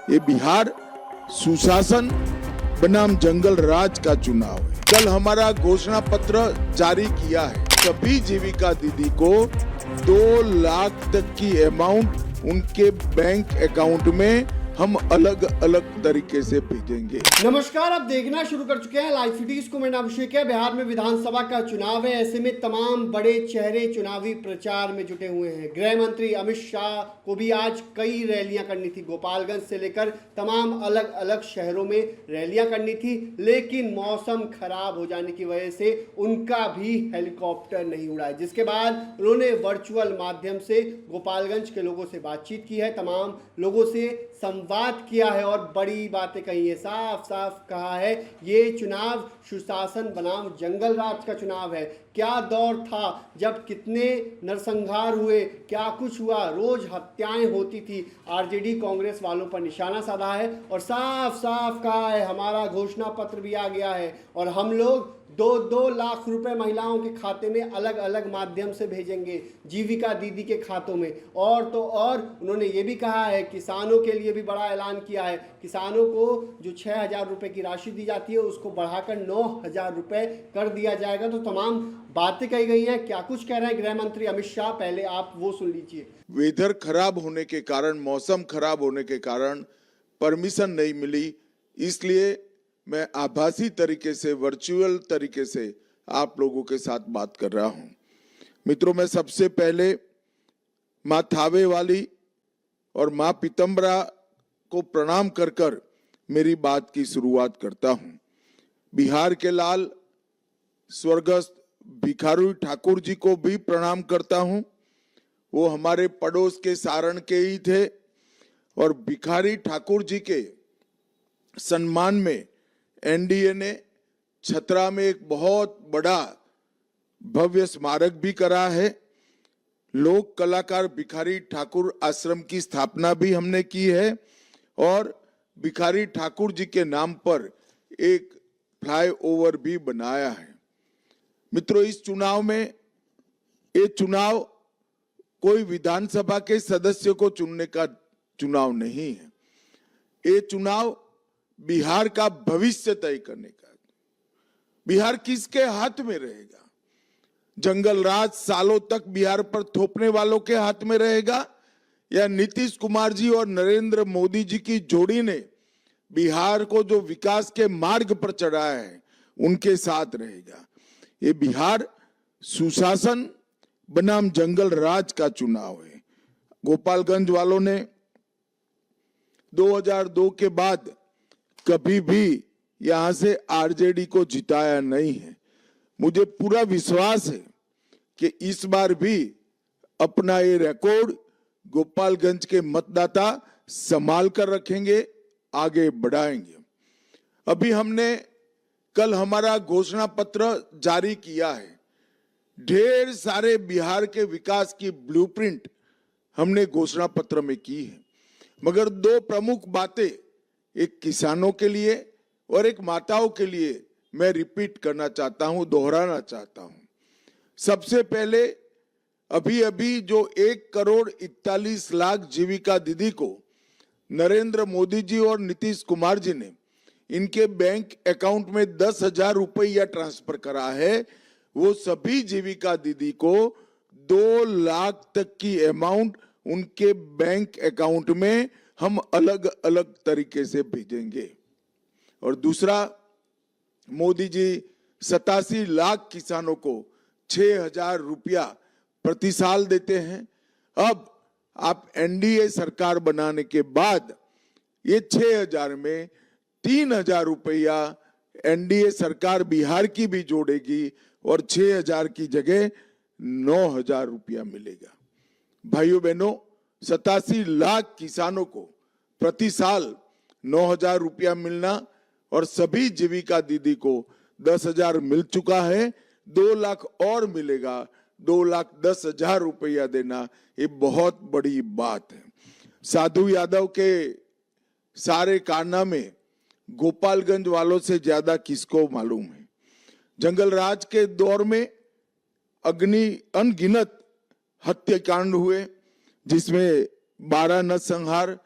ये बिहार सुशासन बनाम जंगल राज का चुनाव है। कल हमारा घोषणा पत्र जारी किया है। सभी जीविका दीदी को 2 लाख तक की अमाउंट उनके बैंक अकाउंट में हम अलग अलग तरीके से भेजेंगे। नमस्कार, आप देखना शुरू कर चुके हैं लाइव फीडीज को। मेरा अभिषेक है। बिहार में विधानसभा का चुनाव है। ऐसे में तमाम बड़े चेहरे चुनावी प्रचार में जुटे हुए हैं। गृह मंत्री अमित शाह को भी आज कई रैलियां करनी थी। गोपालगंज से लेकर तमाम अलग अलग शहरों में रैलियां करनी थी, लेकिन मौसम खराब हो जाने की वजह से उनका भी हेलीकॉप्टर नहीं उड़ा है। जिसके बाद उन्होंने वर्चुअल माध्यम से गोपालगंज के लोगों से बातचीत की है, तमाम लोगों से बात किया है और बड़ी बातें कही है। साफ साफ कहा है ये चुनाव सुशासन बनाम जंगल राज का चुनाव है। क्या दौर था जब कितने नरसंहार हुए, क्या कुछ हुआ, रोज हत्याएं होती थी। आरजेडी कांग्रेस वालों पर निशाना साधा है और साफ साफ कहा है हमारा घोषणा पत्र भी आ गया है और हम लोग 2-2 लाख रुपए महिलाओं के खाते में अलग अलग माध्यम से भेजेंगे, जीविका दीदी के खातों में। और तो और उन्होंने ये भी कहा है किसानों के लिए भी बड़ा ऐलान किया है। किसानों को जो 6,000 रुपए की राशि दी जाती है उसको बढ़ाकर 9,000 रुपए कर दिया जाएगा। तो तमाम बातें कही गई हैं। क्या कुछ कह रहे हैं गृह मंत्री अमित शाह, पहले आप वो सुन लीजिए। वेदर खराब होने के कारण, मौसम खराब होने के कारण परमिशन नहीं मिली, इसलिए मैं आभासी तरीके से, वर्चुअल तरीके से आप लोगों के साथ बात कर रहा हूं। मित्रों, मैं सबसे पहले मां थावे वाली और मां पीतम्बरा को प्रणाम कर कर मेरी बात की शुरुआत करता हूं। बिहार के लाल स्वर्गस्थ भिखारी ठाकुर जी को भी प्रणाम करता हूं। वो हमारे पड़ोस के सारण के ही थे और भिखारी ठाकुर जी के सम्मान में एनडीए ने छतरा में एक बहुत बड़ा भव्य स्मारक भी करा है। लोक कलाकार भिखारी ठाकुर आश्रम की स्थापना भी हमने की है और भिखारी ठाकुर जी के नाम पर एक फ्लाईओवर भी बनाया है। मित्रों, इस चुनाव में, ये चुनाव कोई विधानसभा के सदस्य को चुनने का चुनाव नहीं है। ये चुनाव बिहार का भविष्य तय करने का। बिहार किसके हाथ में रहेगा? जंगल राज सालों तक बिहार पर थोपने वालों के हाथ में रहेगा या नीतीश कुमार जी और नरेंद्र मोदी जी की जोड़ी ने बिहार को जो विकास के मार्ग पर चढ़ाया है उनके साथ रहेगा? ये बिहार सुशासन बनाम जंगल राज का चुनाव है। गोपालगंज वालों ने 2002 के बाद कभी भी यहां से आरजेडी को जिताया नहीं है। मुझे पूरा विश्वास है कि इस बार भी अपना ये रिकॉर्ड गोपालगंज के मतदाता संभाल कर रखेंगे, आगे बढ़ाएंगे। अभी हमने कल हमारा घोषणा पत्र जारी किया है। ढेर सारे बिहार के विकास की ब्लूप्रिंट हमने घोषणा पत्र में की है, मगर 2 प्रमुख बातें, एक किसानों के लिए और एक माताओं के लिए मैं रिपीट करना चाहता हूं, दोहराना चाहता हूं। सबसे पहले अभी अभी जो 1,41,00,000 जीविका दीदी को नरेंद्र मोदी जी और नीतीश कुमार जी ने इनके बैंक अकाउंट में 10,000 रुपया ट्रांसफर करा है, वो सभी जीविका दीदी को 2 लाख तक की अमाउंट उनके बैंक अकाउंट में हम अलग अलग तरीके से भेजेंगे। और दूसरा, मोदी जी 87 लाख किसानों को 6,000 रुपया प्रति साल देते हैं। अब आप एनडीए सरकार बनाने के बाद ये 6,000 में 3,000 रुपया एनडीए सरकार बिहार की भी जोड़ेगी और 6,000 की जगह 9,000 रुपया मिलेगा। भाइयों बहनों, 87 लाख किसानों को प्रति साल 9,000 रुपया मिलना और सभी जीविका दीदी को 10,000 मिल चुका है, 2 लाख और मिलेगा, 2,10,000 रुपया देना, ये बहुत बड़ी बात है। साधु यादव के सारे कारनामे गोपालगंज वालों से ज्यादा किसको मालूम है? जंगल राज के दौर में अनगिनत हत्याकांड हुए, जिसमें 12 नरसंहार,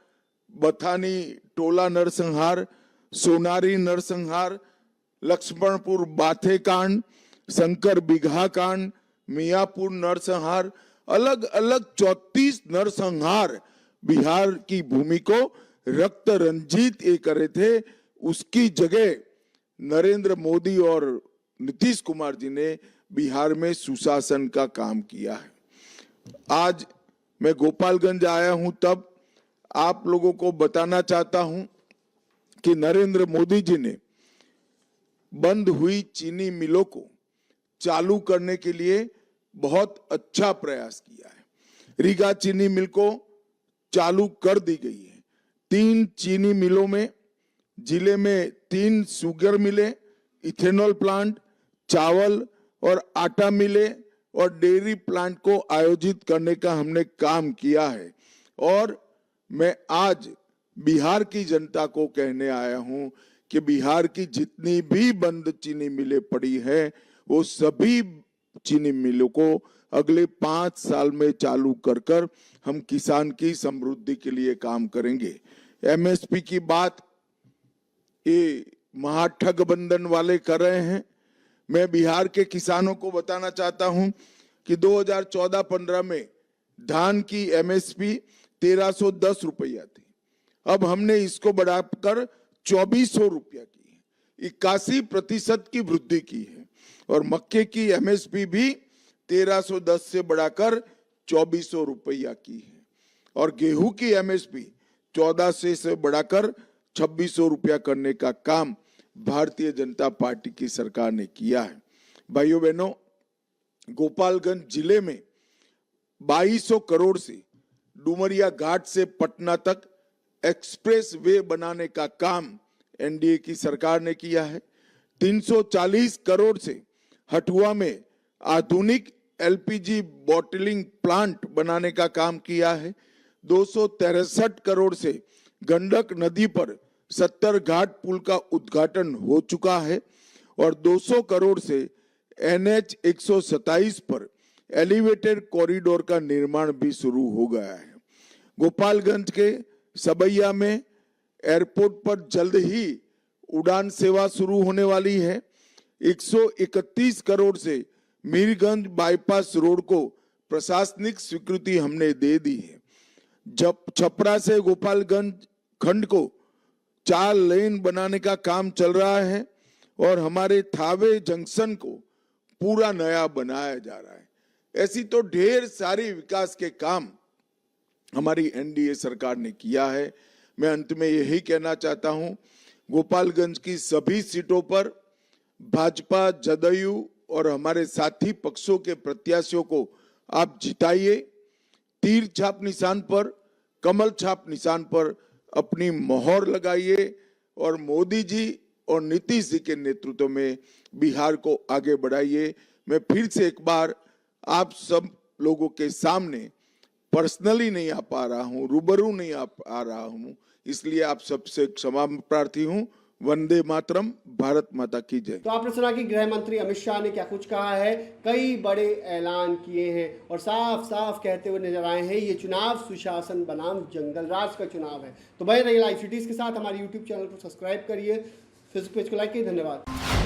बथानी टोला नरसंहार, सोनारी नरसंहार, लक्ष्मणपुर बाथे कांड, शंकर बिघा कांड, मियापुर नरसंहार, अलग अलग 34 नरसंहार बिहार की भूमि को रक्त रंजित ये करे थे। उसकी जगह नरेंद्र मोदी और नीतीश कुमार जी ने बिहार में सुशासन का काम किया है। आज मैं गोपालगंज आया हूं, तब आप लोगों को बताना चाहता हूं कि नरेंद्र मोदी जी ने बंद हुई चीनी मिलों को चालू करने के लिए बहुत अच्छा प्रयास किया है। रीगा चीनी मिल को चालू कर दी गई है। 3 चीनी मिलों में, जिले में 3 शुगर मिले, इथेनॉल प्लांट, चावल और आटा मिले और डेयरी प्लांट को आयोजित करने का हमने काम किया है। और मैं आज बिहार की जनता को कहने आया हूं कि बिहार की जितनी भी बंद चीनी मिलें पड़ी है, वो सभी चीनी मिलों को अगले 5 साल में चालू कर हम किसान की समृद्धि के लिए काम करेंगे। एमएसपी की बात ये महाठगबंधन वाले कर रहे हैं। मैं बिहार के किसानों को बताना चाहता हूं कि 2014-15 में धान की एमएसपी 1310 रुपया थी। अब हमने इसको बढ़ाकर 2400 रुपया की है, 81% की वृद्धि की है। और मक्के की एमएसपी भी 1310 से बढ़ाकर 2400 रुपया की है। और गेहूं की एमएसपी 1400 से बढ़ाकर 2600 रुपया करने का काम भारतीय जनता पार्टी की सरकार ने किया है। भाइयों बहनों, गोपालगंज जिले में 2200 करोड़ से डुमरिया घाट से पटना तक एक्सप्रेस वे बनाने का काम एनडीए की सरकार ने किया है। 340 करोड़ से हटुआ में आधुनिक एलपीजी बॉटलिंग प्लांट बनाने का काम किया है। 263 करोड़ से गंडक नदी पर 70 घाट पुल का उद्घाटन हो चुका है और 200 करोड़ से NH 127 पर एलिवेटेड कॉरिडोर का निर्माण भी शुरू हो गया है। गोपालगंज के सबैया में एयरपोर्ट पर जल्द ही उड़ान सेवा शुरू होने वाली है। 131 करोड़ से मीरगंज बाईपास रोड को प्रशासनिक स्वीकृति हमने दे दी है। जब छपरा से गोपालगंज खंड को 4 लेन बनाने का काम चल रहा है और हमारे थावे जंक्शन को पूरा नया बनाया जा रहा है। ऐसी तो ढेर सारी विकास के काम हमारी एनडीए सरकार ने किया है। मैं अंत में यही कहना चाहता हूं, गोपालगंज की सभी सीटों पर भाजपा, जदयू और हमारे साथी पक्षों के प्रत्याशियों को आप जिताइए। तीर छाप निशान पर, कमल छाप निशान पर अपनी मोहर लगाइए और मोदी जी और नीतीश जी के नेतृत्व में बिहार को आगे बढ़ाइए। मैं फिर से एक बार आप सब लोगों के सामने पर्सनली नहीं आ पा रहा हूं, रूबरू नहीं आ रहा हूं, इसलिए आप सबसे क्षमा प्रार्थी हूं। वंदे मातरम, भारत माता की जय। तो आपने सुना कि गृह मंत्री अमित शाह ने क्या कुछ कहा है। कई बड़े ऐलान किए हैं और साफ साफ कहते हुए नजर आए हैं, ये चुनाव सुशासन बनाम जंगल राज का चुनाव है। तो बने रहिए लाइव सिटीज के साथ। हमारे यूट्यूब चैनल को सब्सक्राइब करिए, फेसबुक पेज को लाइक कीजिए। धन्यवाद।